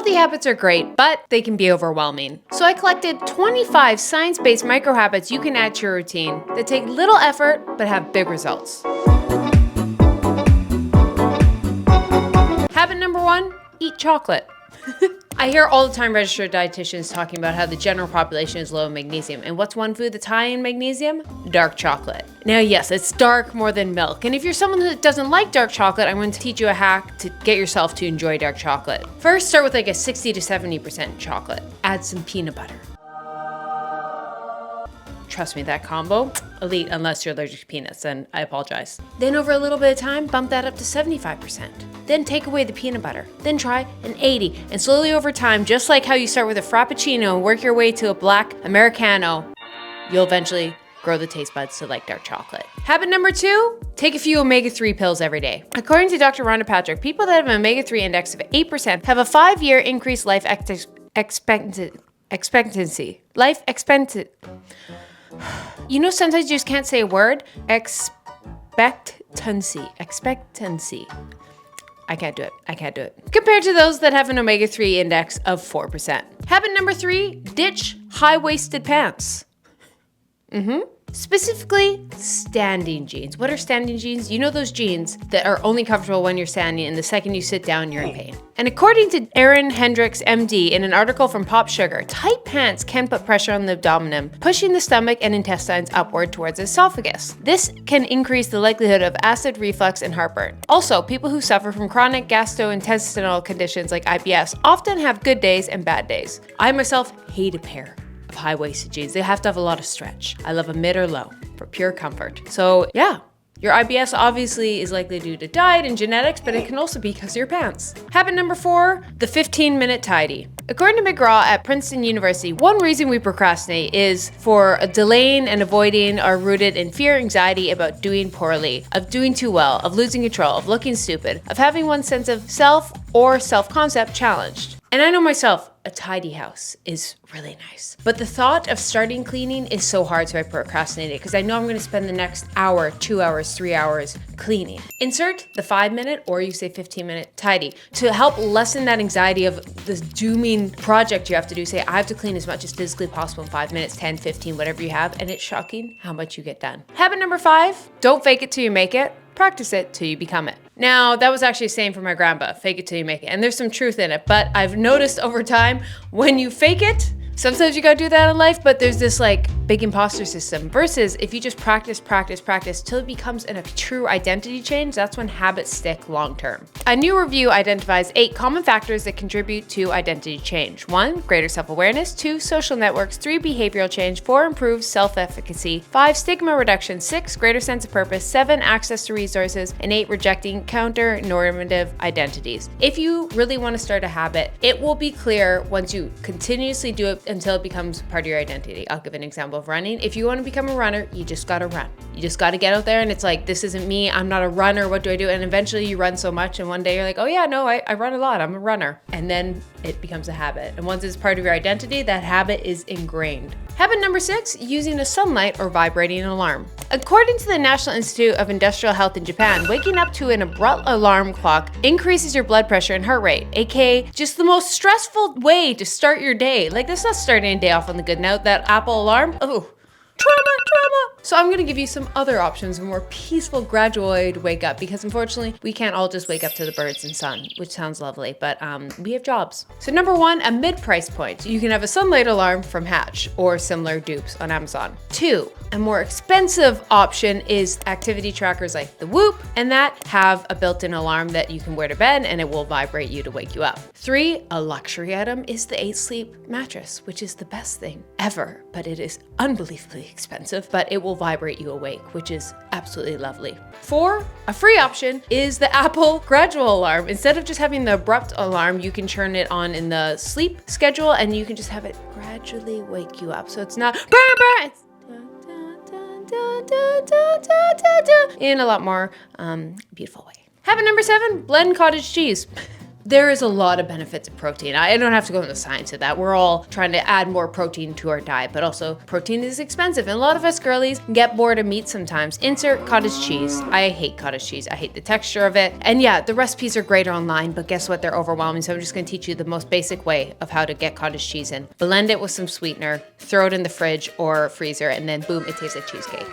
Healthy habits are great, but they can be overwhelming. So I collected 25 science-based micro habits you can add to your routine that take little effort but have big results. Habit number 1, eat chocolate. I hear all the time registered dietitians talking about how the general population is low in magnesium. And what's one food that's high in magnesium? Dark chocolate. Now, yes, it's dark more than milk. And if you're someone that doesn't like dark chocolate, I'm going to teach you a hack to get yourself to enjoy dark chocolate. First, start with like a 60 to 70% chocolate. Add some peanut butter. Trust me, that combo, elite unless you're allergic to peanuts, and I apologize. Then over a little bit of time, bump that up to 75%. Then take away the peanut butter. Then try an 80. And slowly over time, just like how you start with a Frappuccino and work your way to a black Americano, you'll eventually grow the taste buds to like dark chocolate. Habit number 2, take a few omega-3 pills every day. According to Dr. Rhonda Patrick, people that have an omega-3 index of 8% have a 5-year increased life expectancy. You know, sometimes you just can't say a word. Expectancy. I can't do it. Compared to those that have an omega-3 index of 4%. Habit number 3, ditch high-waisted pants. Specifically, standing jeans. What are standing jeans? You know those jeans that are only comfortable when you're standing, and the second you sit down, you're in pain. And according to Erin Hendricks, MD, in an article from Pop Sugar, tight pants can put pressure on the abdomen, pushing the stomach and intestines upward towards the esophagus. This can increase the likelihood of acid reflux and heartburn. Also, people who suffer from chronic gastrointestinal conditions like IBS often have good days and bad days. I myself hate a pair of high-waisted jeans. They have to have a lot of stretch. I love a mid or low for pure comfort. So yeah, your IBS obviously is likely due to diet and genetics, but it can also be because of your pants. Habit number 4, the 15-minute tidy. According to McGraw at Princeton University, one reason we procrastinate is for delaying and avoiding are rooted in fear, anxiety about doing poorly, of doing too well, of losing control, of looking stupid, of having one's sense of self or self-concept challenged. And I know myself, a tidy house is really nice. But the thought of starting cleaning is so hard, so I procrastinate it because I know I'm gonna spend the next hour, 2 hours, 3 hours cleaning. Insert the 5-minute, or you say 15-minute tidy to help lessen that anxiety of this dooming project you have to do. Say, I have to clean as much as physically possible in 5 minutes, 10, 15, whatever you have, and it's shocking how much you get done. Habit number 5, don't fake it till you make it. Practice it till you become it. Now, that was actually a saying from my grandpa, fake it till you make it. And there's some truth in it, but I've noticed over time, when you fake it, sometimes you gotta do that in life, but there's this like big imposter system versus if you just practice till it becomes a true identity change, that's when habits stick long term. A new review identifies 8 common factors that contribute to identity change. 1, greater self-awareness. 2, social networks. 3, behavioral change. 4, improved self-efficacy. 5, stigma reduction. 6, greater sense of purpose. 7, access to resources. And 8, rejecting counter-normative identities. If you really want to start a habit, it will be clear once you continuously do it until it becomes part of your identity. I'll give an example of running. If you want to become a runner, you just gotta run. You just gotta get out there and it's like, this isn't me, I'm not a runner, what do I do? And eventually you run so much and one day you're like, oh yeah, no, I run a lot, I'm a runner. And then it becomes a habit. And once it's part of your identity, that habit is ingrained. Habit number 6, using a sunlight or vibrating alarm. According to the National Institute of Industrial Health in Japan, waking up to an abrupt alarm clock increases your blood pressure and heart rate, aka just the most stressful way to start your day. Like, that's not starting a day off on the good note. That Apple alarm, oh, trauma. So I'm gonna give you some other options, a more peaceful, gradual way to wake up, because unfortunately, we can't all just wake up to the birds and sun, which sounds lovely, but we have jobs. So number 1, a mid-price point. You can have a sunlight alarm from Hatch or similar dupes on Amazon. 2, a more expensive option is activity trackers like the Whoop, and that have a built-in alarm that you can wear to bed and it will vibrate you to wake you up. 3, a luxury item is the 8 Sleep mattress, which is the best thing ever, but it is unbelievably expensive, but it will vibrate you awake, which is absolutely lovely. 4, a free option is the Apple gradual alarm. Instead of just having the abrupt alarm, you can turn it on in the sleep schedule and you can just have it gradually wake you up. So it's not it's in a lot more beautiful way. Habit number 7, blend cottage cheese. There is a lot of benefits of protein. I don't have to go into the science of that. We're all trying to add more protein to our diet, but also protein is expensive. And a lot of us girlies get bored of meat sometimes. Insert cottage cheese. I hate cottage cheese. I hate the texture of it. And yeah, the recipes are great online, but guess what? They're overwhelming. So I'm just gonna teach you the most basic way of how to get cottage cheese in. Blend it with some sweetener, throw it in the fridge or freezer, and then boom, it tastes like cheesecake.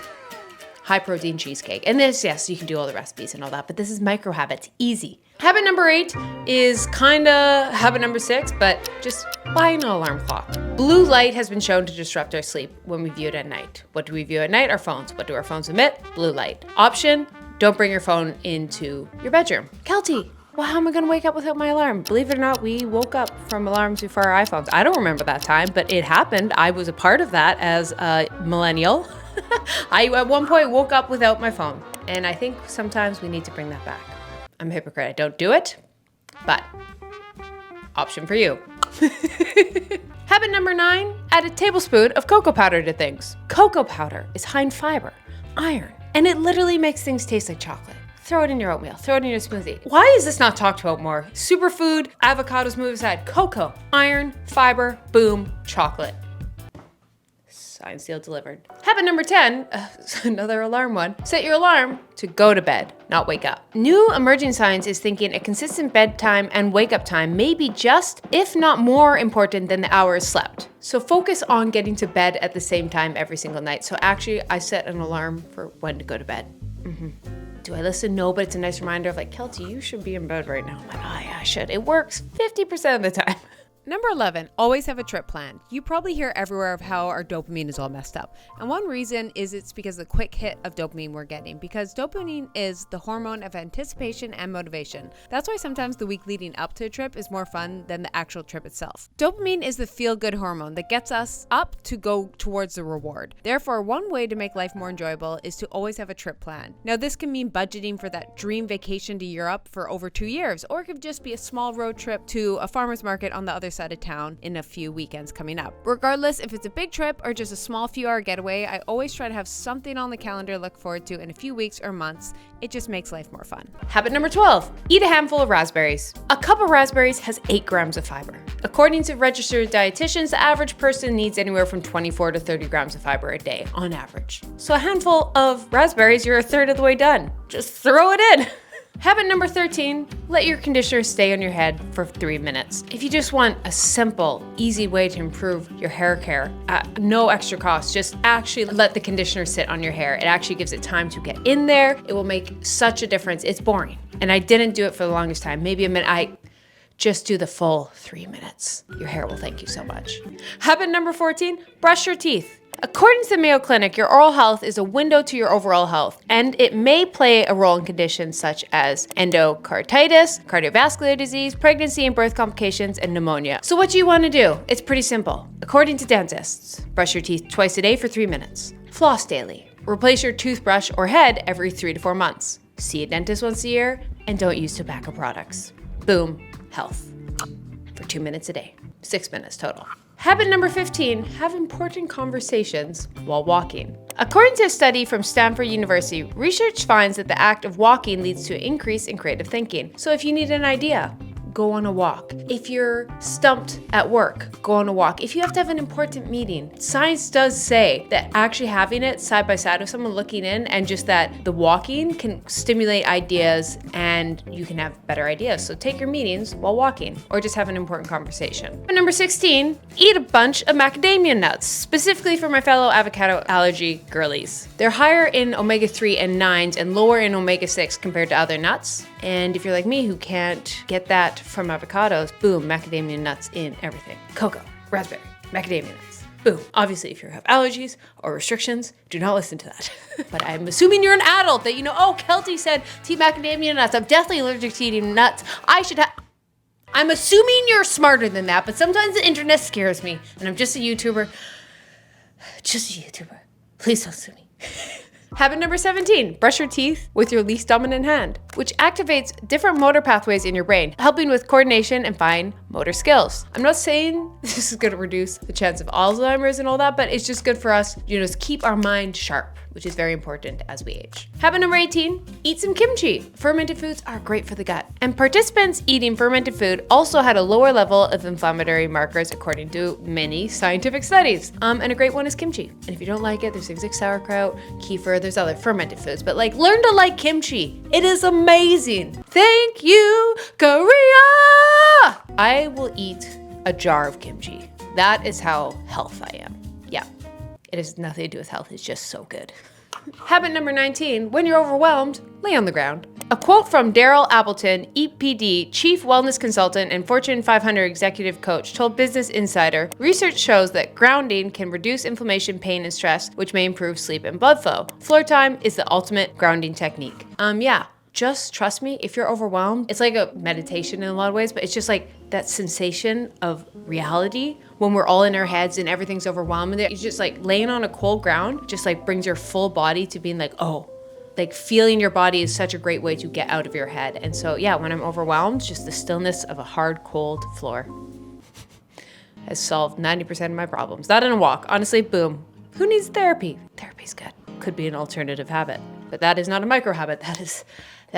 High protein cheesecake. And this, yes, you can do all the recipes and all that, but this is micro habits, easy. Habit number 8 is kinda habit number 6, but just buy an alarm clock. Blue light has been shown to disrupt our sleep when we view it at night. What do we view at night? Our phones. What do our phones emit? Blue light. Option, don't bring your phone into your bedroom. Keltie, well, how am I gonna wake up without my alarm? Believe it or not, we woke up from alarms before our iPhones. I don't remember that time, but it happened. I was a part of that as a millennial. I, at one point, woke up without my phone. And I think sometimes we need to bring that back. I'm a hypocrite. I don't do it, but option for you. Habit number 9, add a tablespoon of cocoa powder to things. Cocoa powder is high in fiber, iron, and it literally makes things taste like chocolate. Throw it in your oatmeal, throw it in your smoothie. Why is this not talked about more? Superfood, avocados move aside. Cocoa, iron, fiber, boom, chocolate. Signed, sealed, delivered. Habit number 10, another alarm one. Set your alarm to go to bed, not wake up. New emerging science is thinking a consistent bedtime and wake up time may be just, if not more important than the hours slept. So focus on getting to bed at the same time every single night. So actually, I set an alarm for when to go to bed. Do I listen? No, but it's a nice reminder of like, Keltie, you should be in bed right now. I'm like, oh yeah, I should. It works 50% of the time. Number 11, always have a trip planned. You probably hear everywhere of how our dopamine is all messed up. And one reason is it's because of the quick hit of dopamine we're getting, because dopamine is the hormone of anticipation and motivation. That's why sometimes the week leading up to a trip is more fun than the actual trip itself. Dopamine is the feel-good hormone that gets us up to go towards the reward. Therefore, one way to make life more enjoyable is to always have a trip planned. Now, this can mean budgeting for that dream vacation to Europe for over 2 years, or it could just be a small road trip to a farmer's market on the other side of town in a few weekends coming up. Regardless if it's a big trip or just a small few-hour getaway, I always try to have something on the calendar to look forward to in a few weeks or months. It just makes life more fun. Habit number 12, eat a handful of raspberries. A cup of raspberries has 8 grams of fiber. According to registered dietitians, the average person needs anywhere from 24 to 30 grams of fiber a day on average. So a handful of raspberries, you're a third of the way done. Just throw it in. Habit number 13, let your conditioner stay on your head for 3 minutes. If you just want a simple, easy way to improve your hair care, at no extra cost, just actually let the conditioner sit on your hair. It actually gives it time to get in there. It will make such a difference. It's boring. And I didn't do it for the longest time. Maybe a minute. Just do the full 3 minutes. Your hair will thank you so much. Habit number 14, brush your teeth. According to the Mayo Clinic, your oral health is a window to your overall health, and it may play a role in conditions such as endocarditis, cardiovascular disease, pregnancy and birth complications, and pneumonia. So what do you want to do? It's pretty simple. According to dentists, brush your teeth twice a day for 3 minutes. Floss daily. Replace your toothbrush or head every 3 to 4 months. See a dentist once a year, and don't use tobacco products. Boom, health. For 2 minutes a day. 6 minutes total. Habit number 15, have important conversations while walking. According to a study from Stanford University, research finds that the act of walking leads to an increase in creative thinking. So if you need an idea, go on a walk. If you're stumped at work, go on a walk. If you have to have an important meeting, science does say that actually having it side by side with someone looking in and just that the walking can stimulate ideas and you can have better ideas. So take your meetings while walking or just have an important conversation. And number 16, eat a bunch of macadamia nuts, specifically for my fellow avocado allergy girlies. They're higher in omega-3 and 9s and lower in omega-6 compared to other nuts. And if you're like me who can't get that from avocados, boom, macadamia nuts in everything. Cocoa, raspberry, macadamia nuts. Boom. Obviously, if you have allergies or restrictions, do not listen to that. But I'm assuming you're an adult that you know, oh, Keltie said to eat macadamia nuts. I'm definitely allergic to eating nuts. I'm assuming you're smarter than that, but sometimes the internet scares me. And I'm just a YouTuber. Just a YouTuber. Please don't sue me. Habit number 17, brush your teeth with your least dominant hand, which activates different motor pathways in your brain, helping with coordination and fine motor skills. I'm not saying this is going to reduce the chance of Alzheimer's and all that, but it's just good for us, to keep our mind sharp. which is very important as we age. Habit number 18, eat some kimchi. Fermented foods are great for the gut. And participants eating fermented food also had a lower level of inflammatory markers according to many scientific studies. And a great one is kimchi. And if you don't like it, there's things like sauerkraut, kefir, there's other fermented foods, but like learn to like kimchi. It is amazing. Thank you, Korea! I will eat a jar of kimchi. That is how health I am. Yeah, it has nothing to do with health. It's just so good. Habit number 19, when you're overwhelmed, lay on the ground. A quote from Daryl Appleton, EPD, Chief Wellness Consultant and Fortune 500 Executive Coach, told Business Insider, research shows that grounding can reduce inflammation, pain, and stress, which may improve sleep and blood flow. Floor time is the ultimate grounding technique. Yeah. Just trust me, if you're overwhelmed, it's like a meditation in a lot of ways, but it's just like that sensation of reality when we're all in our heads and everything's overwhelming. It's just like laying on a cold ground, just like brings your full body to being like, oh, like feeling your body is such a great way to get out of your head. And so, yeah, when I'm overwhelmed, just the stillness of a hard, cold floor has solved 90% of my problems. That and a walk, honestly, boom. Who needs therapy? Therapy's good. Could be an alternative habit, but that is not a micro habit. That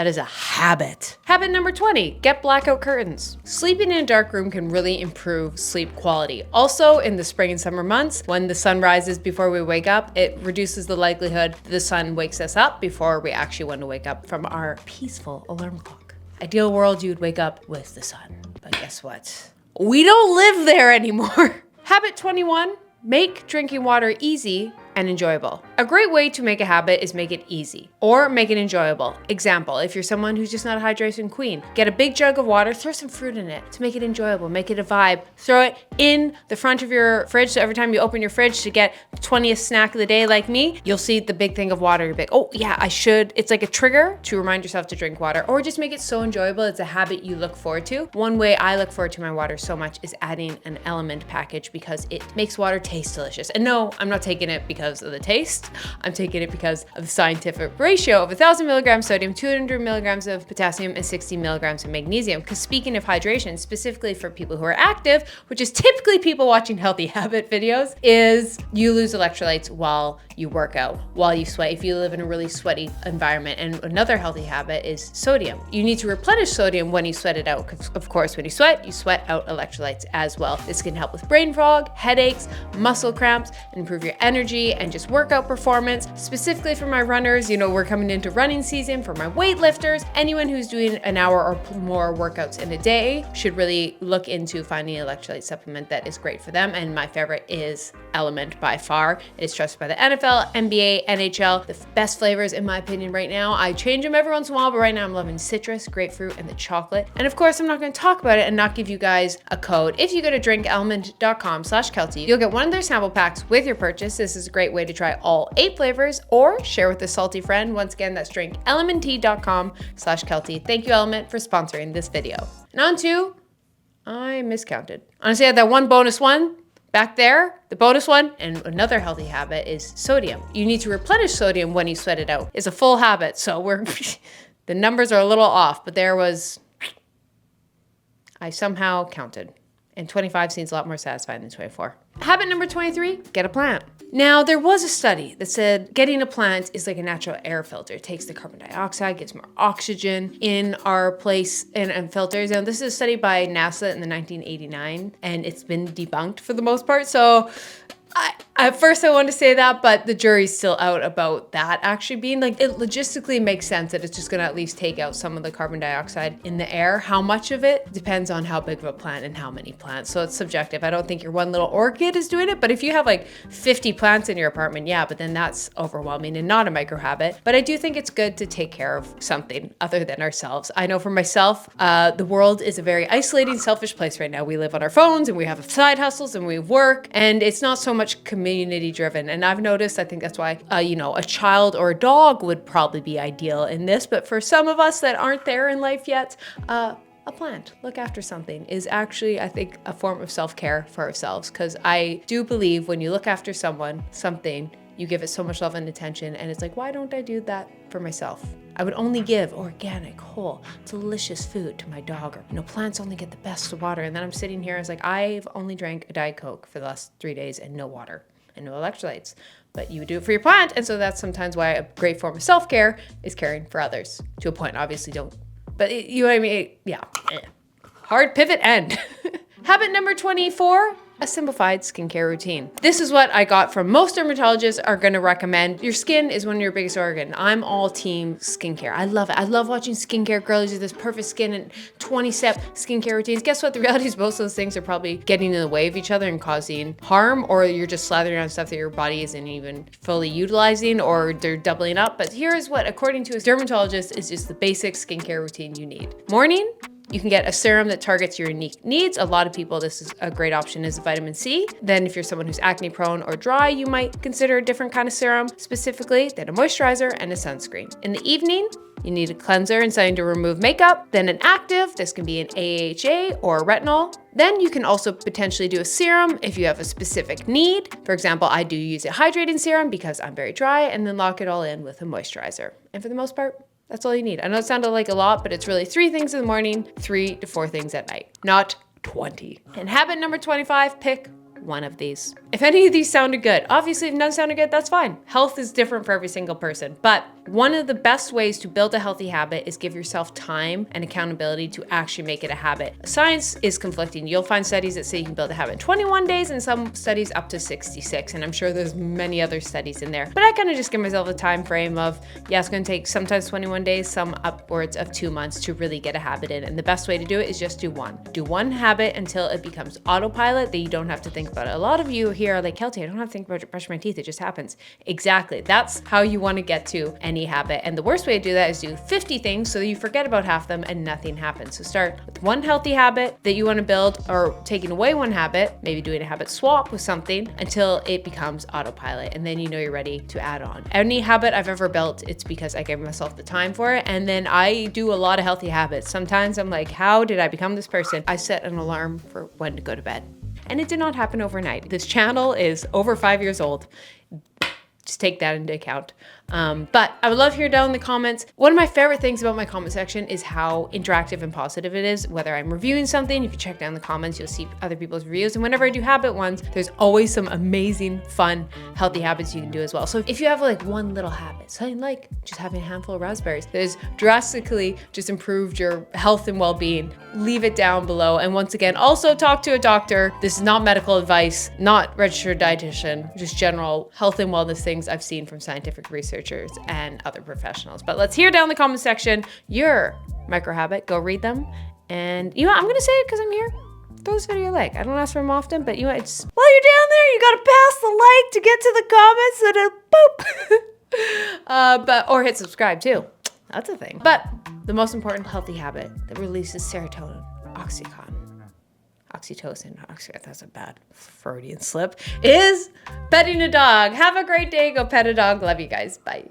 is a habit. Habit number 20, get blackout curtains. Sleeping in a dark room can really improve sleep quality. Also, in the spring and summer months, when the sun rises before we wake up, it reduces the likelihood that the sun wakes us up before we actually want to wake up from our peaceful alarm clock. Ideal world, you'd wake up with the sun. But guess what? We don't live there anymore. Habit 21, make drinking water easy and enjoyable. A great way to make a habit is make it easy or make it enjoyable. Example, if you're someone who's just not a hydration queen, get a big jug of water, throw some fruit in it to make it enjoyable, make it a vibe. Throw it in the front of your fridge, so every time you open your fridge to get the 20th snack of the day like me, you'll see the big thing of water. You'll be like, oh yeah, I should. It's like a trigger to remind yourself to drink water, or just make it so enjoyable. It's a habit you look forward to. One way I look forward to my water so much is adding an element package because it makes water taste delicious. And no, I'm not taking it because of the taste. I'm taking it because of the scientific ratio of 1,000 milligrams sodium, 200 milligrams of potassium, and 60 milligrams of magnesium. Because speaking of hydration, specifically for people who are active, which is typically people watching healthy habit videos, is you lose electrolytes while you work out, while you sweat, if you live in a really sweaty environment. And another healthy habit is sodium. You need to replenish sodium when you sweat it out. Because of course, when you sweat out electrolytes as well. This can help with brain fog, headaches, muscle cramps, and improve your energy and just workout performance. Specifically for my runners, we're coming into running season. For my weightlifters, anyone who's doing an hour or more workouts in a day should really look into finding an electrolyte supplement that is great for them. And my favorite is Element by far. It is trusted by the NFL, NBA, NHL. The best flavors in my opinion right now. I change them every once in a while, but right now I'm loving citrus, grapefruit, and the chocolate. And of course, I'm not going to talk about it and not give you guys a code. If you go to drinkelement.com/Keltie, you'll get one of their sample packs with your purchase. This is a great way to try all 8 flavors or share with a salty friend. Once again, that's drinkelement.com/Keltie. Thank you, Element, for sponsoring this video. And on to, I miscounted. Honestly, I had that one bonus one back there, the bonus one. And another healthy habit is sodium. You need to replenish sodium when you sweat it out. It's a full habit. So the numbers are a little off, but I somehow counted. And 25 seems a lot more satisfying than 24. Habit number 23, get a plant. Now, there was a study that said getting a plant is like a natural air filter. It takes the carbon dioxide, gets more oxygen in our place and filters. And this is a study by NASA in the 1989, and it's been debunked for the most part. So at first I wanted to say that, but the jury's still out about that actually being like, it logistically makes sense that it's just gonna at least take out some of the carbon dioxide in the air. How much of it depends on how big of a plant and how many plants. So it's subjective. I don't think your one little orchid is doing it, but if you have like 50 plants in your apartment, yeah, but then that's overwhelming and not a micro habit. But I do think it's good to take care of something other than ourselves. I know for myself, the world is a very isolating, selfish place right now. We live on our phones and we have side hustles and we work, and it's not so much community driven. And I've noticed, I think that's why, a child or a dog would probably be ideal in this. But for some of us that aren't there in life yet, a plant, look after something is actually, I think, a form of self-care for ourselves. Because I do believe when you look after something, you give it so much love and attention. And it's like, why don't I do that for myself? I would only give organic, whole, delicious food to my dog. Or, plants only get the best of water. And then I'm sitting here, I was like, I've only drank a Diet Coke for the last 3 days and no water and no electrolytes. but you do it for your plant. And so that's sometimes why a great form of self-care is caring for others. To a point, obviously don't, but you know what I mean? Yeah. Hard pivot end. Habit number 24, a simplified skincare routine. This is what I got from most dermatologists are gonna recommend. Your skin is one of your biggest organs. I'm all team skincare. I love it. I love watching skincare girls do this perfect skin and 20-step skincare routines. Guess what? The reality is most of those things are probably getting in the way of each other and causing harm, or you're just slathering on stuff that your body isn't even fully utilizing, or they're doubling up. But here is what, according to a dermatologist, is just the basic skincare routine you need. Morning, you can get a serum that targets your unique needs. A lot of people, this is a great option, is vitamin C. Then if you're someone who's acne prone or dry, you might consider a different kind of serum specifically, then a moisturizer and a sunscreen. In the evening, you need a cleanser and something to remove makeup, then an active. This can be an AHA or retinol. Then you can also potentially do a serum if you have a specific need. For example, I do use a hydrating serum because I'm very dry, and then lock it all in with a moisturizer. And for the most part, that's all you need. I know it sounded like a lot, but it's really 3 things in the morning, 3 to 4 things at night, not 20. And habit number 25, pick one of these. If any of these sounded good, obviously if none sounded good, that's fine. Health is different for every single person, but one of the best ways to build a healthy habit is give yourself time and accountability to actually make it a habit. Science is conflicting. You'll find studies that say you can build a habit in 21 days and some studies up to 66. And I'm sure there's many other studies in there, but I kind of just give myself a time frame of, yeah, it's going to take sometimes 21 days, some upwards of 2 months to really get a habit in. And the best way to do it is just do one. Do one habit until it becomes autopilot that you don't have to think about it. A lot of you here are like, Keltie, I don't have to think about brushing my teeth. It just happens. Exactly. That's how you want to get to any habit. And the worst way to do that is do 50 things so that you forget about half them and nothing happens. So start with one healthy habit that you want to build, or taking away one habit, maybe doing a habit swap with something until it becomes autopilot. And then you know you're ready to add on. Any habit I've ever built, it's because I gave myself the time for it. And then I do a lot of healthy habits. Sometimes I'm like, how did I become this person? I set an alarm for when to go to bed. And it did not happen overnight. This channel is over 5 years old. Just take that into account. But I would love to hear down in the comments. One of my favorite things about my comment section is how interactive and positive it is. Whether I'm reviewing something, if you check down the comments, you'll see other people's reviews. And whenever I do habit ones, there's always some amazing, fun, healthy habits you can do as well. So if you have like one little habit, something like just having a handful of raspberries that has drastically just improved your health and well-being, leave it down below. And once again, also talk to a doctor. This is not medical advice, not registered dietitian, just general health and wellness things I've seen from scientific researchers and other professionals. But let's hear down in the comment section your micro habit. Go read them. And you know what? I'm gonna say it because I'm here. Throw this video a like. I don't ask for them often, but you know, it's while you're down there, you gotta pass the like to get to the comments and boop. Or hit subscribe too. That's a thing. But the most important healthy habit that releases serotonin, oxytocin, that's a bad Freudian slip, is petting a dog. Have a great day. Go pet a dog. Love you guys. Bye.